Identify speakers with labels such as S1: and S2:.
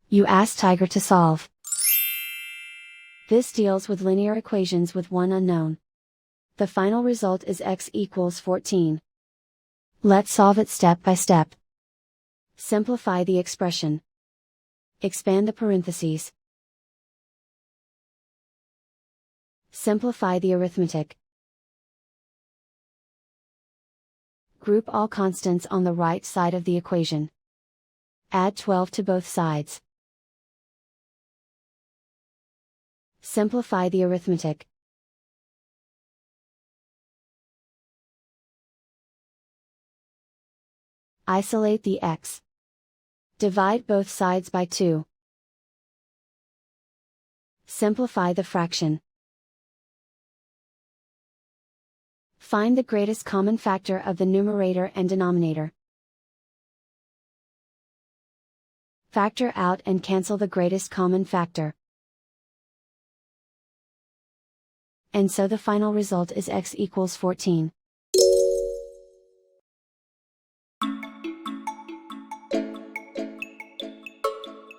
S1: You ask Tiger to solve. This deals with linear equations with one unknown. The final result is x equals 14. Let's solve it step by step. Simplify the expression. Expand the parentheses. Simplify the arithmetic. Group all constants on the right side of the equation. Add 12 to both sides. Simplify the arithmetic. Isolate the x. Divide both sides by 2. Simplify the fraction. Find the greatest common factor of the numerator and denominator. Factor out and cancel the greatest common factor. And so the final result is x equals 14.